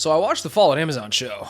So I watched the Fallout Amazon show,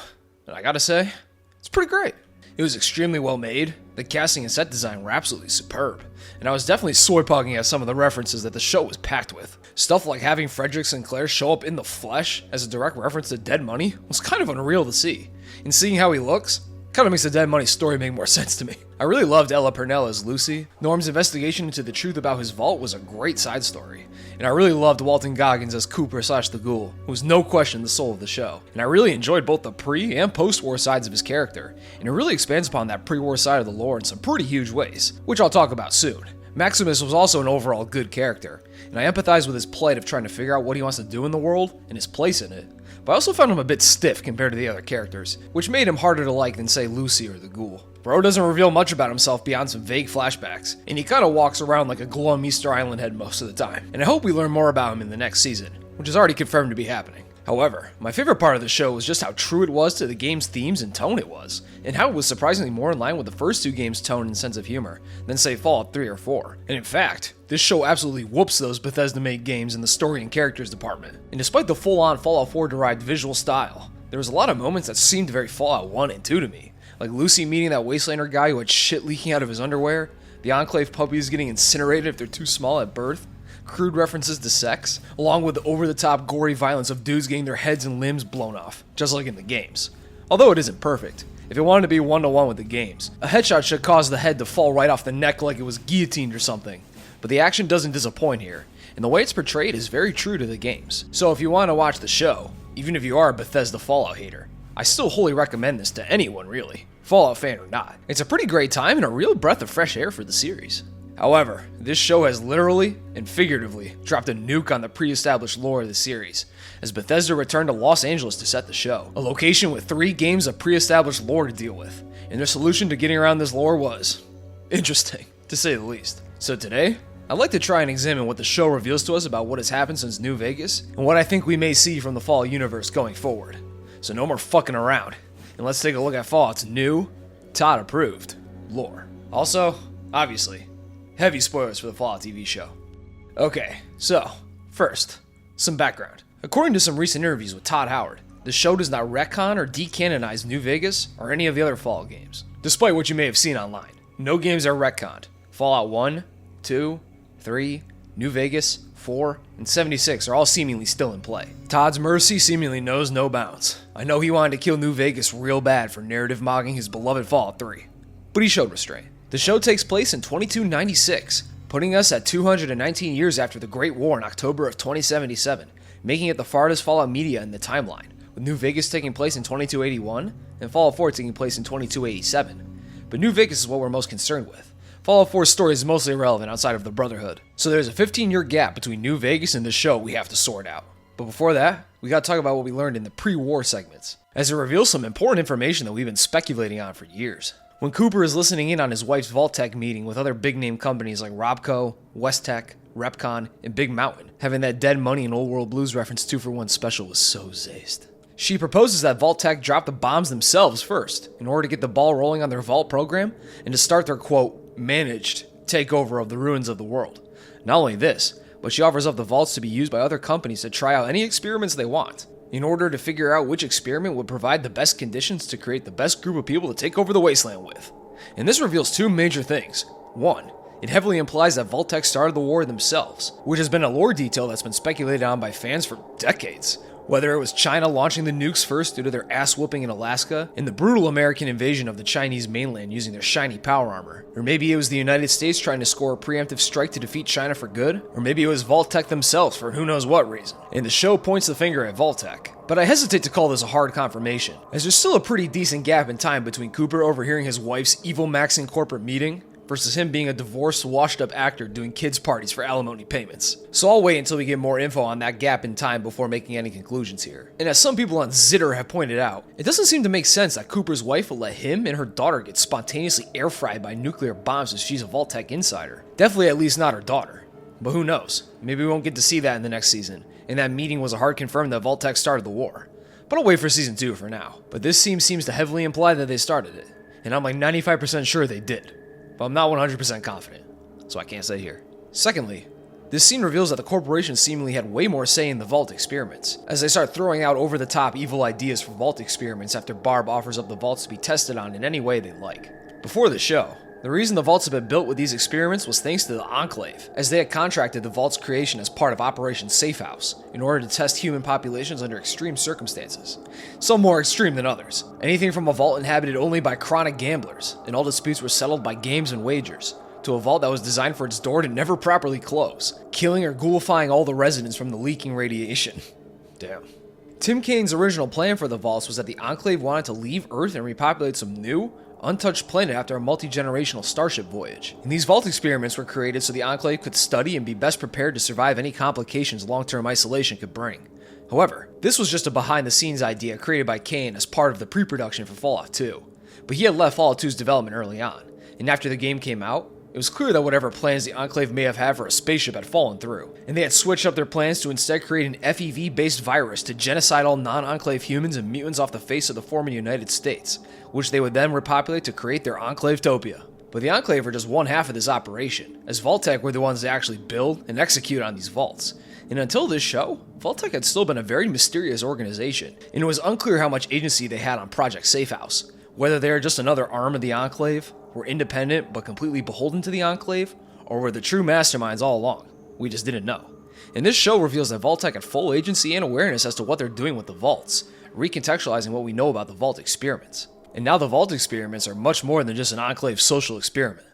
and I gotta say, it's pretty great. It was extremely well made, the casting and set design were absolutely superb, and I was definitely soy-pogging at some of the references that the show was packed with. Stuff like having Frederick Sinclair show up in the flesh as a direct reference to Dead Money was kind of unreal to see, and seeing how he looks, kind of makes the Dead Money story make more sense to me. I really loved Ella Purnell as Lucy. Norm's investigation into the truth about his vault was a great side story. And I really loved Walton Goggins as Cooper/the Ghoul, who was no question the soul of the show. And I really enjoyed both the pre- and post-war sides of his character, and it really expands upon that pre-war side of the lore in some pretty huge ways, which I'll talk about soon. Maximus was also an overall good character, and I empathize with his plight of trying to figure out what he wants to do in the world and his place in it. But I also found him a bit stiff compared to the other characters, which made him harder to like than say Lucy or the Ghoul. Bro doesn't reveal much about himself beyond some vague flashbacks, and he kinda walks around like a glum Easter Island head most of the time, and I hope we learn more about him in the next season, which is already confirmed to be happening. However, my favorite part of the show was just how true it was to the game's themes and tone it was, and how it was surprisingly more in line with the first two games' tone and sense of humor than say Fallout 3 or 4. And in fact, this show absolutely whoops those Bethesda-made games in the story and characters department. And despite the full-on Fallout 4-derived visual style, there was a lot of moments that seemed very Fallout 1 and 2 to me, like Lucy meeting that Wastelander guy who had shit leaking out of his underwear, the Enclave puppies getting incinerated if they're too small at birth, crude references to sex, along with the over-the-top gory violence of dudes getting their heads and limbs blown off, just like in the games. Although it isn't perfect, if it wanted to be one-to-one with the games, a headshot should cause the head to fall right off the neck like it was guillotined or something. But the action doesn't disappoint here, and the way it's portrayed is very true to the games. So if you want to watch the show, even if you are a Bethesda Fallout hater, I still wholly recommend this to anyone really, Fallout fan or not. It's a pretty great time and a real breath of fresh air for the series. However, this show has literally and figuratively dropped a nuke on the pre-established lore of the series, as Bethesda returned to Los Angeles to set the show, a location with 3 games of pre-established lore to deal with, and their solution to getting around this lore was interesting, to say the least. So today, I'd like to try and examine what the show reveals to us about what has happened since New Vegas, and what I think we may see from the Fallout universe going forward. So no more fucking around, and let's take a look at Fallout's new, Todd-approved lore. Also, obviously, heavy spoilers for the Fallout TV show. Okay, so, first, some background. According to some recent interviews with Todd Howard, the show does not retcon or decanonize New Vegas or any of the other Fallout games, despite what you may have seen online. No games are retconned. Fallout 1, 2, 3, New Vegas, 4, and 76 are all seemingly still in play. Todd's mercy seemingly knows no bounds. I know he wanted to kill New Vegas real bad for narrative mogging his beloved Fallout 3, but he showed restraint. The show takes place in 2296, putting us at 219 years after the Great War in October of 2077, making it the farthest Fallout media in the timeline, with New Vegas taking place in 2281 and Fallout 4 taking place in 2287. But New Vegas is what we're most concerned with. Fallout 4's story is mostly irrelevant outside of the Brotherhood, so there's a 15-year gap between New Vegas and the show we have to sort out. But before that, we gotta talk about what we learned in the pre-war segments, as it reveals some important information that we've been speculating on for years. When Cooper is listening in on his wife's Vault-Tec meeting with other big-name companies like Robco, West-Tec, Repcon, and Big Mountain, having that Dead Money and Old World Blues reference 2-for-1 special was so zazed. She proposes that Vault-Tec drop the bombs themselves first, in order to get the ball rolling on their Vault program, and to start their, quote, managed takeover of the ruins of the world. Not only this, but she offers up the vaults to be used by other companies to try out any experiments they want, in order to figure out which experiment would provide the best conditions to create the best group of people to take over the wasteland with. And this reveals 2 major things. 1, it heavily implies that Vault-Tec started the war themselves, which has been a lore detail that's been speculated on by fans for decades. Whether it was China launching the nukes first due to their ass-whooping in Alaska, and the brutal American invasion of the Chinese mainland using their shiny power armor, or maybe it was the United States trying to score a preemptive strike to defeat China for good, or maybe it was Vault-Tec themselves for who knows what reason. And the show points the finger at Vault-Tec. But I hesitate to call this a hard confirmation, as there's still a pretty decent gap in time between Cooper overhearing his wife's evil-maxing corporate meeting, versus him being a divorced, washed-up actor doing kids' parties for alimony payments. So I'll wait until we get more info on that gap in time before making any conclusions here. And as some people on Zitter have pointed out, it doesn't seem to make sense that Cooper's wife will let him and her daughter get spontaneously air-fried by nuclear bombs if she's a Vault-Tec insider. Definitely at least not her daughter. But who knows? Maybe we won't get to see that in the next season, and that meeting was a hard confirm that Vault-Tec started the war. But I'll wait for season 2 for now. But this seems to heavily imply that they started it, and I'm like 95% sure they did. But I'm not 100% confident, so I can't say here. Secondly, This scene reveals that the corporation seemingly had way more say in the Vault experiments, as they start throwing out over-the-top evil ideas for Vault experiments after Barb offers up the Vaults to be tested on in any way they like. Before the show, the reason the Vaults had been built with these experiments was thanks to the Enclave, as they had contracted the Vault's creation as part of Operation Safe House, in order to test human populations under extreme circumstances. Some more extreme than others. Anything from a Vault inhabited only by chronic gamblers, and all disputes were settled by games and wagers, to a Vault that was designed for its door to never properly close, killing or ghoulifying all the residents from the leaking radiation. Damn. Tim Kane's original plan for the Vaults was that the Enclave wanted to leave Earth and repopulate some new, untouched planet after a multi-generational starship voyage. And these Vault experiments were created so the Enclave could study and be best prepared to survive any complications long-term isolation could bring. However, this was just a behind-the-scenes idea created by Kane as part of the pre-production for Fallout 2. But he had left Fallout 2's development early on, and after the game came out, it was clear that whatever plans the Enclave may have had for a spaceship had fallen through, and they had switched up their plans to instead create an FEV-based virus to genocide all non-Enclave humans and mutants off the face of the former United States, which they would then repopulate to create their Enclave-topia. But the Enclave were just one half of this operation, as Vault-Tec were the ones that actually build and execute on these vaults. And until this show, Vault-Tec had still been a very mysterious organization, and it was unclear how much agency they had on Project Safe House, whether they are just another arm of the Enclave, were independent but completely beholden to the Enclave, or were the true masterminds all along. We just didn't know. And this show reveals that Vault-Tec had full agency and awareness as to what they're doing with the Vaults, recontextualizing what we know about the Vault experiments. And now the Vault experiments are much more than just an Enclave social experiment.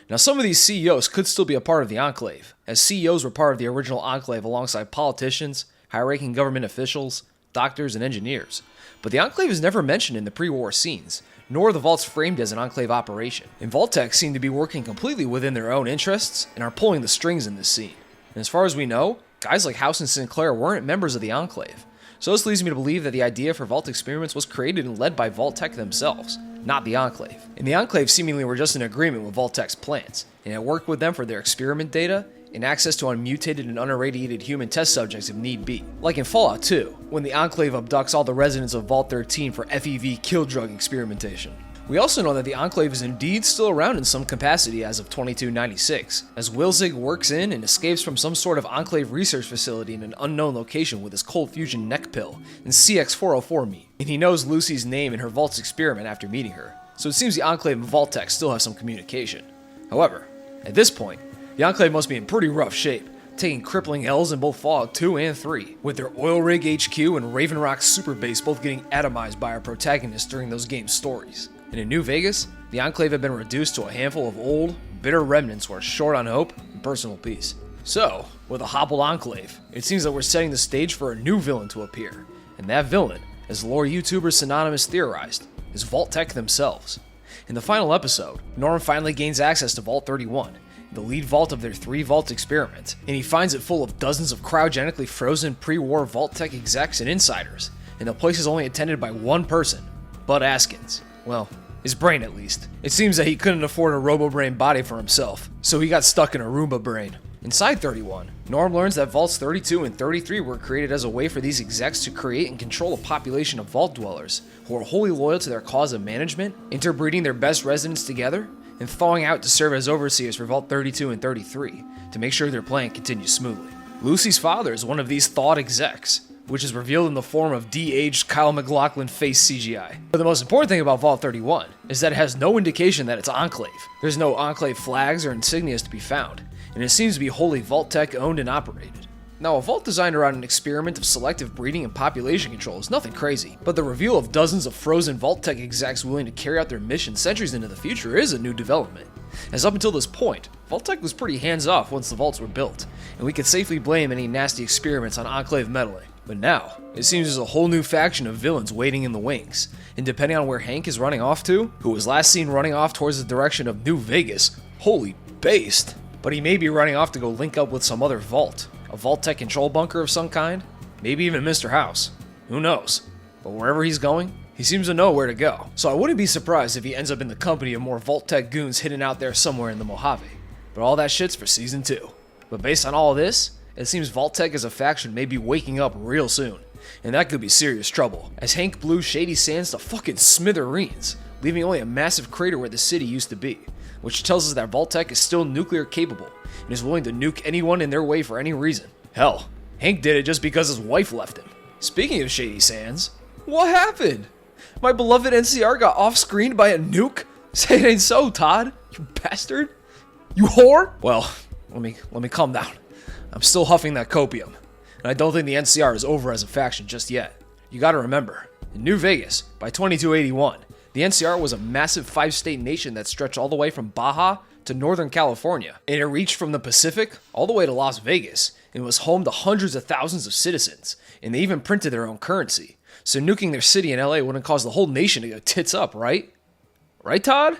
Now some of these CEOs could still be a part of the Enclave, as CEOs were part of the original Enclave alongside politicians, high-ranking government officials, doctors, and engineers. But the Enclave is never mentioned in the pre-war scenes, nor are the Vaults framed as an Enclave operation. And Vault-Tec seem to be working completely within their own interests and are pulling the strings in this scene. And as far as we know, guys like House and Sinclair weren't members of the Enclave. So this leads me to believe that the idea for Vault experiments was created and led by Vault-Tec themselves, not the Enclave. And the Enclave seemingly were just in agreement with Vault-Tec's plans, and had worked with them for their experiment data and access to unmutated and unirradiated human test subjects if need be. Like in Fallout 2, when the Enclave abducts all the residents of Vault 13 for FEV kill drug experimentation. We also know that the Enclave is indeed still around in some capacity as of 2296, as Wilzig works in and escapes from some sort of Enclave research facility in an unknown location with his cold fusion neck pill and CX-404 meat, and he knows Lucy's name in her Vault's experiment after meeting her, so it seems the Enclave and Vault-Tec still have some communication. However, at this point, the Enclave must be in pretty rough shape, taking crippling L's in both Fallout 2 and 3, with their oil rig HQ and Raven Rock super base both getting atomized by our protagonists during those games' stories. And in New Vegas, the Enclave had been reduced to a handful of old, bitter remnants who are short on hope and personal peace. So, with a hobbled Enclave, it seems that we're setting the stage for a new villain to appear, and that villain, as lore YouTubers Synonymous theorized, is Vault-Tec themselves. In the final episode, Norm finally gains access to Vault 31, the lead vault of their 3 Vault experiment, and he finds it full of dozens of cryogenically frozen pre-war Vault-Tec execs and insiders, and the place is only attended by one person, Bud Askins. Well, his brain at least. It seems that he couldn't afford a Robo-Brain body for himself, so he got stuck in a Roomba brain. Inside 31, Norm learns that Vaults 32 and 33 were created as a way for these execs to create and control a population of Vault dwellers who are wholly loyal to their cause of management, interbreeding their best residents together, and thawing out to serve as overseers for Vault 32 and 33 to make sure their plan continues smoothly. Lucy's father is one of these thawed execs, which is revealed in the form of de-aged Kyle MacLachlan face CGI. But the most important thing about Vault 31 is that it has no indication that it's Enclave. There's no Enclave flags or insignias to be found, and it seems to be wholly Vault-Tec owned and operated. Now, a Vault designed around an experiment of selective breeding and population control is nothing crazy, but the reveal of dozens of frozen Vault-Tec execs willing to carry out their mission centuries into the future is a new development. As up until this point, Vault-Tec was pretty hands-off once the Vaults were built, and we could safely blame any nasty experiments on Enclave meddling. But now, it seems there's a whole new faction of villains waiting in the wings, and depending on where Hank is running off to, who was last seen running off towards the direction of New Vegas, holy based, but he may be running off to go link up with some other Vault, a Vault-Tec control bunker of some kind, maybe even Mr. House, who knows, but wherever he's going, he seems to know where to go, so I wouldn't be surprised if he ends up in the company of more Vault-Tec goons hidden out there somewhere in the Mojave, but all that shit's for Season 2. But based on all of this, it seems Vault-Tec as a faction may be waking up real soon, and that could be serious trouble, as Hank blew Shady Sands to fucking smithereens, leaving only a massive crater where the city used to be, which tells us that Vault-Tec is still nuclear capable, and is willing to nuke anyone in their way for any reason. Hell, Hank did it just because his wife left him. Speaking of Shady Sands, what happened? My beloved NCR got off-screened by a nuke? Say it ain't so, Todd. You bastard. You whore? Well, let me calm down. I'm still huffing that copium, and I don't think the NCR is over as a faction just yet. You gotta remember, in New Vegas, by 2281, the NCR was a massive 5-state nation that stretched all the way from Baja to Northern California, and it reached from the Pacific all the way to Las Vegas, and was home to hundreds of thousands of citizens, and they even printed their own currency. So nuking their city in LA wouldn't cause the whole nation to go tits up, right? Right, Todd?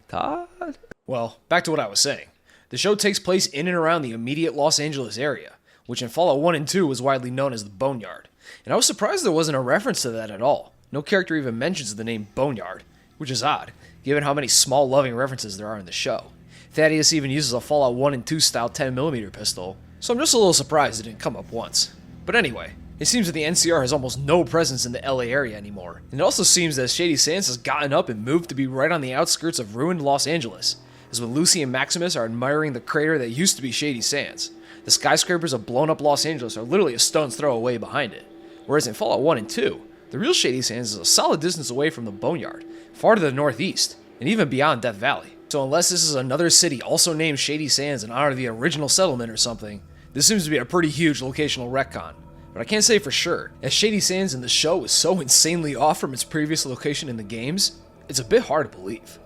Todd? Well, back to what I was saying. The show takes place in and around the immediate Los Angeles area, which in Fallout 1 and 2 was widely known as the Boneyard. And I was surprised there wasn't a reference to that at all. No character even mentions the name Boneyard, which is odd, given how many small loving references there are in the show. Thaddeus even uses a Fallout 1 and 2 style 10mm pistol, so I'm just a little surprised it didn't come up once. But anyway, it seems that the NCR has almost no presence in the LA area anymore, and it also seems that Shady Sands has gotten up and moved to be right on the outskirts of ruined Los Angeles, as when Lucy and Maximus are admiring the crater that used to be Shady Sands. The skyscrapers of blown up Los Angeles are literally a stone's throw away behind it, whereas in Fallout 1 and 2, the real Shady Sands is a solid distance away from the Boneyard, far to the northeast, and even beyond Death Valley. So unless this is another city also named Shady Sands in honor of the original settlement or something, this seems to be a pretty huge locational retcon. But I can't say for sure, as Shady Sands in the show is so insanely off from its previous location in the games, it's a bit hard to believe.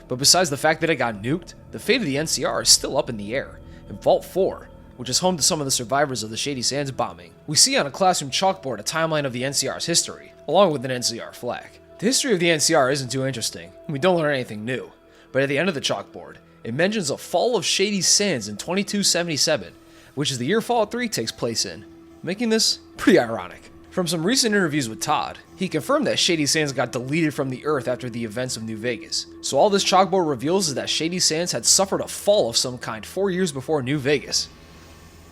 But besides the fact that it got nuked, the fate of the NCR is still up in the air. In Vault 4, which is home to some of the survivors of the Shady Sands bombing, we see on a classroom chalkboard a timeline of the NCR's history, along with an NCR flag. The history of the NCR isn't too interesting, and we don't learn anything new, but at the end of the chalkboard, it mentions a fall of Shady Sands in 2277, which is the year Fallout 3 takes place in, making this pretty ironic. From some recent interviews with Todd, he confirmed that Shady Sands got deleted from the earth after the events of New Vegas. So all this chalkboard reveals is that Shady Sands had suffered a fall of some kind 4 years before New Vegas.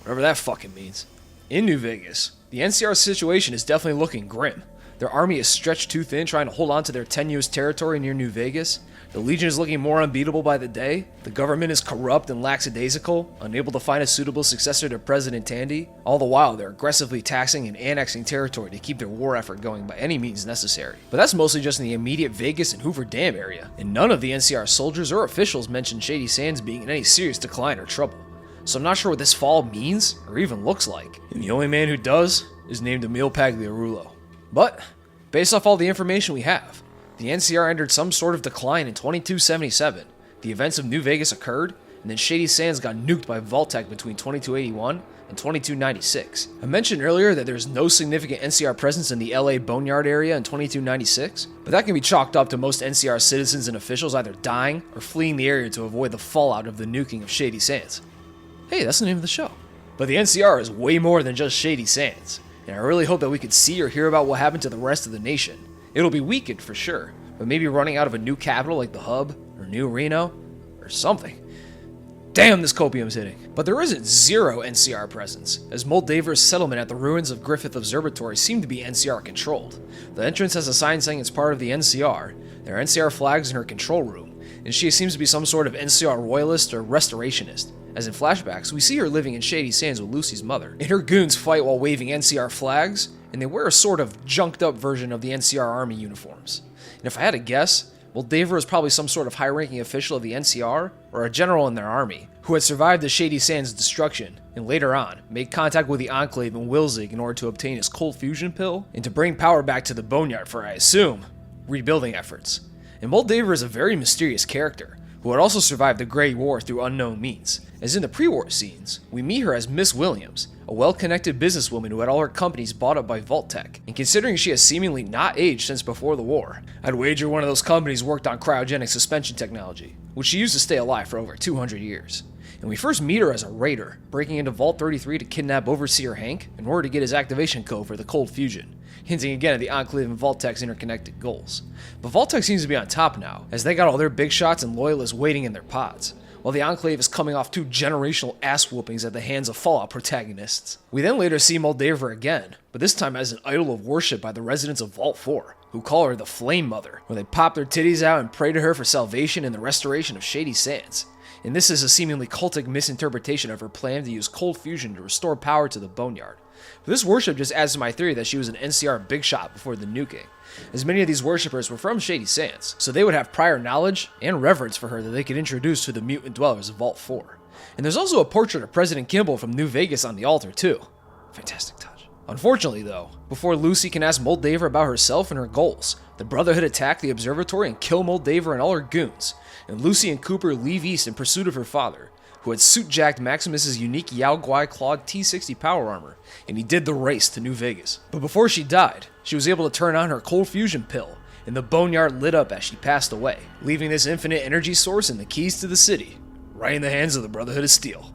Whatever that fucking means. In New Vegas, the NCR situation is definitely looking grim. Their army is stretched too thin trying to hold on to their tenuous territory near New Vegas. The Legion is looking more unbeatable by the day. The government is corrupt and lackadaisical, unable to find a suitable successor to President Tandy. All the while, they're aggressively taxing and annexing territory to keep their war effort going by any means necessary. But that's mostly just in the immediate Vegas and Hoover Dam area, and none of the NCR soldiers or officials mention Shady Sands being in any serious decline or trouble. So I'm not sure what this fall means or even looks like, and the only man who does is named Emil Pagliarulo. But, based off all the information we have, the NCR entered some sort of decline in 2277, the events of New Vegas occurred, and then Shady Sands got nuked by Vault-Tec between 2281 and 2296. I mentioned earlier that there's no significant NCR presence in the LA Boneyard area in 2296, but that can be chalked up to most NCR citizens and officials either dying or fleeing the area to avoid the fallout of the nuking of Shady Sands. Hey, that's the name of the show. But the NCR is way more than just Shady Sands, and I really hope that we could see or hear about what happened to the rest of the nation. It'll be weakened for sure, but maybe running out of a new capital like the Hub, or New Reno, or something. Damn, this copium's hitting. But there isn't zero NCR presence, as Moldaver's settlement at the ruins of Griffith Observatory seem to be NCR controlled. The entrance has a sign saying it's part of the NCR, there are NCR flags in her control room, and she seems to be some sort of NCR royalist or restorationist. As in flashbacks, we see her living in Shady Sands with Lucy's mother, and her goons fight while waving NCR flags, and they wear a sort of junked up version of the NCR army uniforms. And if I had to guess, Moldaver is probably some sort of high-ranking official of the NCR, or a general in their army, who had survived the Shady Sands destruction, and later on, made contact with the Enclave in Wilzig in order to obtain his cold fusion pill, and to bring power back to the Boneyard for, I assume, rebuilding efforts. And Moldaver is a very mysterious character, who had also survived the Grey War through unknown means. As in the pre-war scenes, we meet her as Miss Williams, a well-connected businesswoman who had all her companies bought up by Vault-Tec, and considering she has seemingly not aged since before the war, I'd wager one of those companies worked on cryogenic suspension technology, which she used to stay alive for over 200 years. And we first meet her as a raider, breaking into Vault 33 to kidnap Overseer Hank in order to get his activation code for the cold fusion, hinting again at the Enclave and Vault-Tec's interconnected goals. But Vault-Tec seems to be on top now, as they got all their big shots and loyalists waiting in their pods, while the Enclave is coming off 2 generational ass-whoopings at the hands of Fallout protagonists. We then later see Moldaver again, but this time as an idol of worship by the residents of Vault 4, who call her the Flame Mother, where they pop their titties out and pray to her for salvation and the restoration of Shady Sands. and this is a seemingly cultic misinterpretation of her plan to use cold fusion to restore power to the Boneyard. But this worship just adds to my theory that she was an NCR big shot before the nuking, as many of these worshippers were from Shady Sands, so they would have prior knowledge and reverence for her that they could introduce to the mutant dwellers of Vault 4. And there's also a portrait of President Kimball from New Vegas on the altar too. Fantastic touch. Unfortunately though, before Lucy can ask Moldaver about herself and her goals, the Brotherhood attack the observatory and kill Moldaver and all her goons, and Lucy and Cooper leave east in pursuit of her father, who had suit-jacked Maximus's unique Yao Guai clawed T-60 power armor, and he did the race to New Vegas. But before she died, she was able to turn on her cold fusion pill, and the Boneyard lit up as she passed away, leaving this infinite energy source and the keys to the city right in the hands of the Brotherhood of Steel,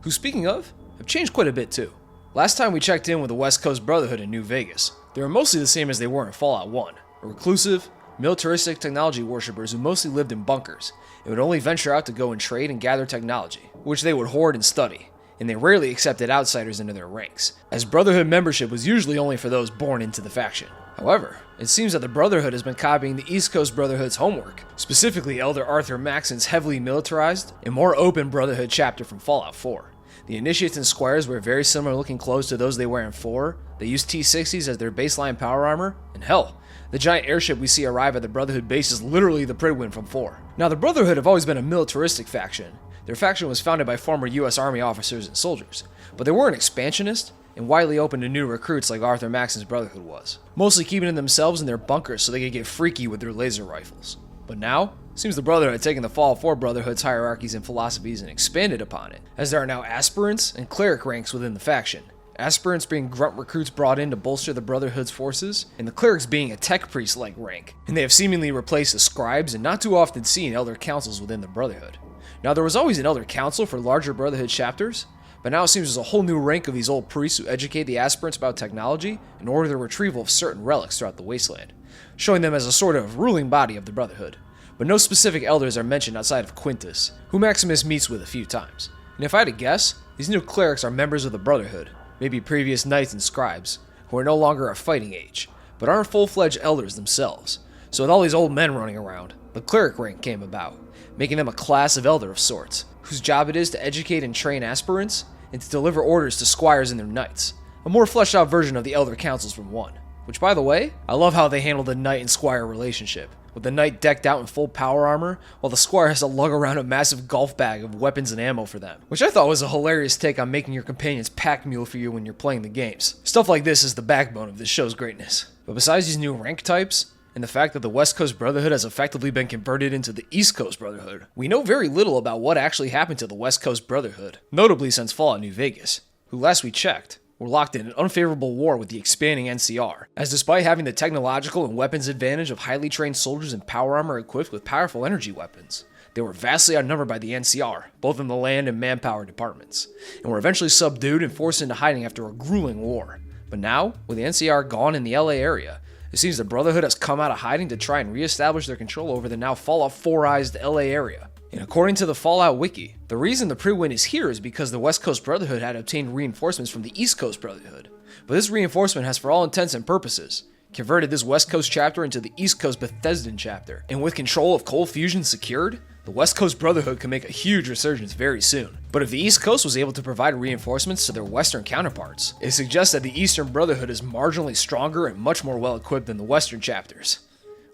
who, speaking of, have changed quite a bit too. Last time we checked in with the West Coast Brotherhood in New Vegas, they were mostly the same as they were in Fallout 1, reclusive, militaristic technology worshippers who mostly lived in bunkers and would only venture out to go and trade and gather technology, which they would hoard and study, and they rarely accepted outsiders into their ranks, as Brotherhood membership was usually only for those born into the faction. However, it seems that the Brotherhood has been copying the East Coast Brotherhood's homework, specifically Elder Arthur Maxon's heavily militarized and more open Brotherhood chapter from Fallout 4. The Initiates and Squires wear very similar looking clothes to those they wear in 4, they use T-60s as their baseline power armor, and hell, the giant airship we see arrive at the Brotherhood base is literally the Pridwin from 4. Now the Brotherhood have always been a militaristic faction. Their faction was founded by former US Army officers and soldiers, but they weren't expansionist and widely open to new recruits like Arthur Maxon's Brotherhood was, mostly keeping to themselves in their bunkers so they could get freaky with their laser rifles. But now, it seems the Brotherhood had taken the Fallout 4 Brotherhood's hierarchies and philosophies and expanded upon it, as there are now aspirants and cleric ranks within the faction. Aspirants being grunt recruits brought in to bolster the Brotherhood's forces, and the clerics being a tech priest-like rank, and they have seemingly replaced the scribes and not too often seen elder councils within the Brotherhood. Now there was always an elder council for larger Brotherhood chapters, but now it seems there's a whole new rank of these old priests who educate the aspirants about technology and order the retrieval of certain relics throughout the wasteland, showing them as a sort of ruling body of the Brotherhood. But no specific elders are mentioned outside of Quintus, who Maximus meets with a few times. And if I had to guess, these new clerics are members of the Brotherhood, maybe previous knights and scribes, who are no longer of fighting age, but aren't full-fledged elders themselves. So with all these old men running around, the cleric rank came about, making them a class of elder of sorts, whose job it is to educate and train aspirants, and to deliver orders to squires and their knights. A more fleshed out version of the elder councils from 1. Which, by the way, I love how they handle the knight and squire relationship, with the knight decked out in full power armor, while the squire has to lug around a massive golf bag of weapons and ammo for them, which I thought was a hilarious take on making your companions pack mule for you when you're playing the games. Stuff like this is the backbone of this show's greatness. But besides these new rank types, and the fact that the West Coast Brotherhood has effectively been converted into the East Coast Brotherhood, we know very little about what actually happened to the West Coast Brotherhood, notably since Fallout New Vegas, who last we checked, were locked in an unfavorable war with the expanding NCR, as despite having the technological and weapons advantage of highly trained soldiers and power armor equipped with powerful energy weapons, they were vastly outnumbered by the NCR, both in the land and manpower departments, and were eventually subdued and forced into hiding after a grueling war. But now, with the NCR gone in the LA area, it seems the Brotherhood has come out of hiding to try and re-establish their control over the now Fallout 4-ized LA area. And according to the Fallout Wiki, the reason the Pridwin is here is because the West Coast Brotherhood had obtained reinforcements from the East Coast Brotherhood. But this reinforcement has, for all intents and purposes, converted this West Coast chapter into the East Coast Bethesdan chapter. And with control of cold fusion secured, the West Coast Brotherhood can make a huge resurgence very soon. But if the East Coast was able to provide reinforcements to their Western counterparts, it suggests that the Eastern Brotherhood is marginally stronger and much more well equipped than the Western chapters.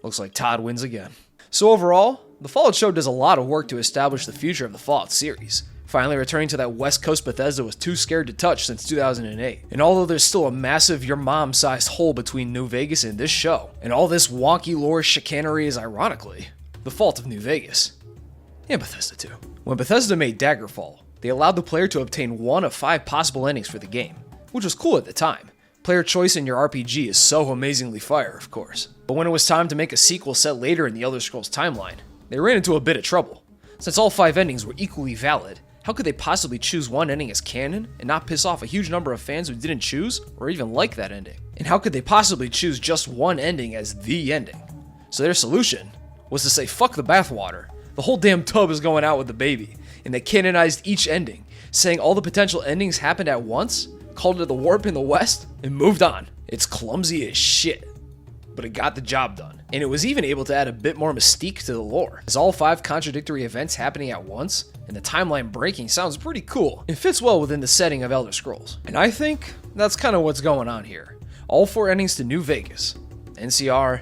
Looks like Todd wins again. So overall, the Fallout show does a lot of work to establish the future of the Fallout series, finally returning to that West Coast Bethesda was too scared to touch since 2008. And although there's still a massive your mom-sized hole between New Vegas and this show, and all this wonky lore chicanery is ironically the fault of New Vegas. And Bethesda too. When Bethesda made Daggerfall, they allowed the player to obtain 1 of 5 possible endings for the game, which was cool at the time. Player choice in your RPG is so amazingly fire, of course. But when it was time to make a sequel set later in the Elder Scrolls timeline, they ran into a bit of trouble. Since all 5 endings were equally valid, how could they possibly choose one ending as canon and not piss off a huge number of fans who didn't choose or even like that ending? And how could they possibly choose just one ending as the ending? So their solution was to say fuck the bathwater. The whole damn tub is going out with the baby, and they canonized each ending, saying all the potential endings happened at once, called it the warp in the West, and moved on. It's clumsy as shit. but it got the job done. And it was even able to add a bit more mystique to the lore, as all 5 contradictory events happening at once, and the timeline breaking sounds pretty cool. It fits well within the setting of Elder Scrolls. And I think that's kind of what's going on here. All 4 endings to New Vegas, NCR,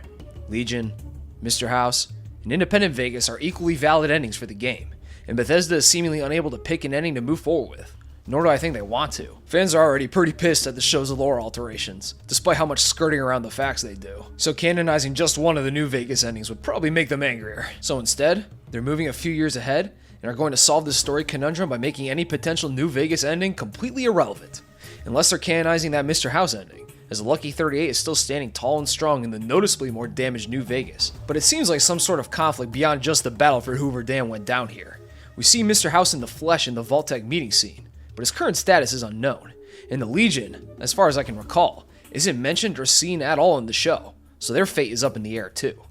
Legion, Mr. House, and Independent Vegas are equally valid endings for the game, and Bethesda is seemingly unable to pick an ending to move forward with. Nor do I think they want to. Fans are already pretty pissed at the show's lore alterations, despite how much skirting around the facts they do. So canonizing just one of the New Vegas endings would probably make them angrier. So instead, they're moving a few years ahead and are going to solve this story conundrum by making any potential New Vegas ending completely irrelevant. Unless they're canonizing that Mr. House ending, as the Lucky 38 is still standing tall and strong in the noticeably more damaged New Vegas. But it seems like some sort of conflict beyond just the battle for Hoover Dam went down here. We see Mr. House in the flesh in the Vault-Tec meeting scene, but his current status is unknown, and the Legion, as far as I can recall, isn't mentioned or seen at all in the show, so their fate is up in the air too.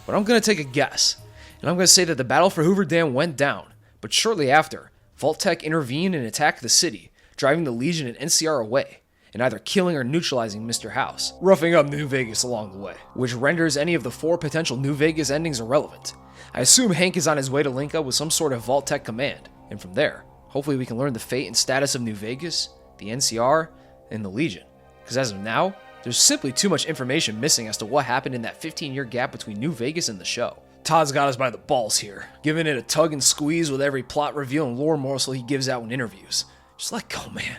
But I'm going to take a guess, and I'm going to say that the battle for Hoover Dam went down, but shortly after, Vault-Tec intervened and attacked the city, driving the Legion and NCR away, and either killing or neutralizing Mr. House, roughing up New Vegas along the way, which renders any of the 4 potential New Vegas endings irrelevant. I assume Hank is on his way to link up with some sort of Vault-Tec command, and from there, hopefully we can learn the fate and status of New Vegas, the NCR, and the Legion. Because as of now, there's simply too much information missing as to what happened in that 15-year gap between New Vegas and the show. Todd's got us by the balls here, giving it a tug and squeeze with every plot reveal and lore morsel he gives out in interviews. Just let go, man.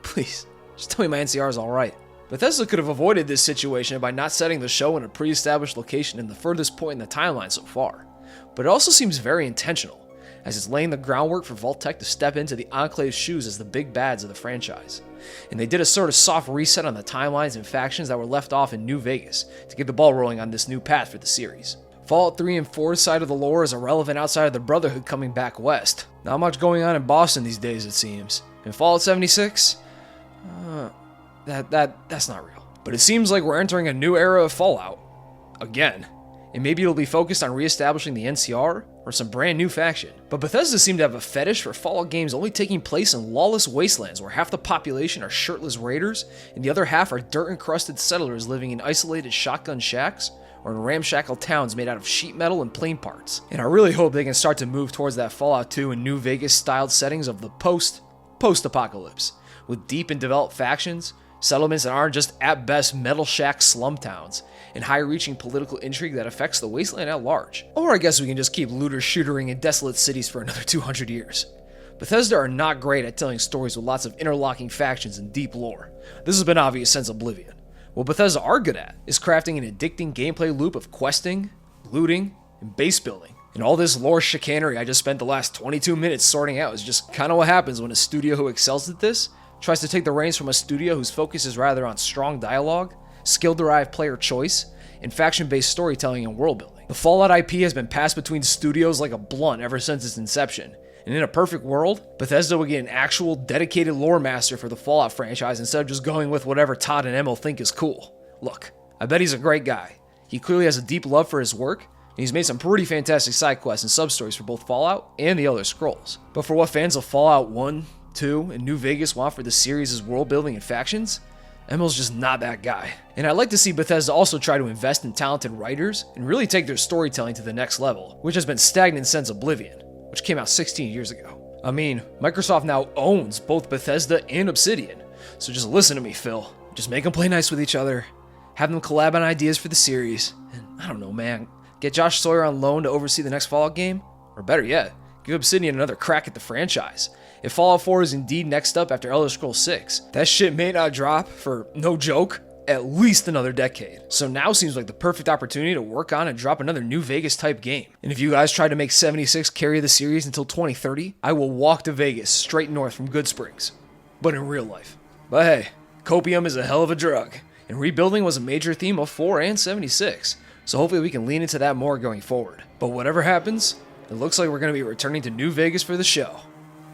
Please, just tell me my NCR is alright. Bethesda could have avoided this situation by not setting the show in a pre-established location in the furthest point in the timeline so far. But it also seems very intentional, as it's laying the groundwork for Vault-Tec to step into the Enclave's shoes as the big bads of the franchise. And they did a sort of soft reset on the timelines and factions that were left off in New Vegas to get the ball rolling on this new path for the series. Fallout 3 and 4's side of the lore is irrelevant outside of the Brotherhood coming back west. Not much going on in Boston these days, it seems. And Fallout 76? That's not real. But it seems like we're entering a new era of Fallout. Again. And maybe it'll be focused on re-establishing the NCR, or some brand new faction. But Bethesda seem to have a fetish for Fallout games only taking place in lawless wastelands where half the population are shirtless raiders, and the other half are dirt-encrusted settlers living in isolated shotgun shacks, or in ramshackle towns made out of sheet metal and plane parts. And I really hope they can start to move towards that Fallout 2 and New Vegas-styled settings of the post-apocalypse, with deep and developed factions, settlements that aren't just at best metal shack slum towns, and high-reaching political intrigue that affects the wasteland at large. Or I guess we can just keep looter-shootering in desolate cities for another 200 years. Bethesda are not great at telling stories with lots of interlocking factions and deep lore. This has been obvious since Oblivion. What Bethesda are good at is crafting an addicting gameplay loop of questing, looting, and base building. And all this lore chicanery I just spent the last 22 minutes sorting out is just kind of what happens when a studio who excels at this tries to take the reins from a studio whose focus is rather on strong dialogue, skill-derived player choice, and faction-based storytelling and world-building. The Fallout IP has been passed between studios like a blunt ever since its inception, and in a perfect world, Bethesda would get an actual, dedicated lore master for the Fallout franchise instead of just going with whatever Todd and Emil think is cool. Look, I bet he's a great guy. He clearly has a deep love for his work, and he's made some pretty fantastic side quests and sub-stories for both Fallout and the Elder Scrolls. But for what fans of Fallout 1, 2, and New Vegas want for the series' world building and factions, Emil's just not that guy. And I'd like to see Bethesda also try to invest in talented writers and really take their storytelling to the next level, which has been stagnant since Oblivion, which came out 16 years ago. I mean, Microsoft now owns both Bethesda and Obsidian, so just listen to me, Phil. Just make them play nice with each other, have them collab on ideas for the series, and I don't know, man, get Josh Sawyer on loan to oversee the next Fallout game, or better yet, give Obsidian another crack at the franchise. If Fallout 4 is indeed next up after Elder Scrolls 6, that shit may not drop for, no joke, at least another decade. So now seems like the perfect opportunity to work on and drop another New Vegas type game. And if you guys try to make 76 carry the series until 2030, I will walk to Vegas straight north from Good Springs. But in real life. But hey, copium is a hell of a drug, and rebuilding was a major theme of 4 and 76, so hopefully we can lean into that more going forward. But whatever happens, it looks like we're going to be returning to New Vegas for the show.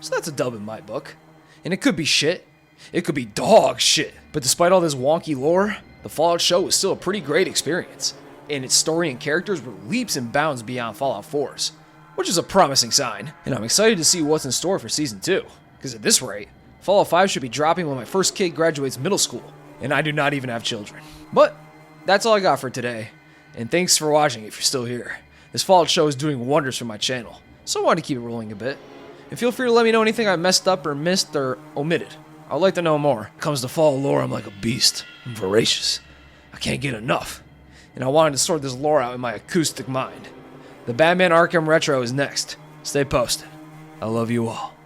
So that's a dub in my book. And it could be shit. It could be dog shit. But despite all this wonky lore, the Fallout show was still a pretty great experience. And its story and characters were leaps and bounds beyond Fallout 4's, which is a promising sign. And I'm excited to see what's in store for Season 2. Because at this rate, Fallout 5 should be dropping when my first kid graduates middle school. And I do not even have children. But that's all I got for today. And thanks for watching if you're still here. This Fallout show is doing wonders for my channel, so I wanted to keep it rolling a bit. And feel free to let me know anything I messed up or missed or omitted. I'd like to know more. When it comes to Fallout lore, I'm like a beast. I'm voracious. I can't get enough. And I wanted to sort this lore out in my acoustic mind. The Batman Arkham Retro is next. Stay posted. I love you all.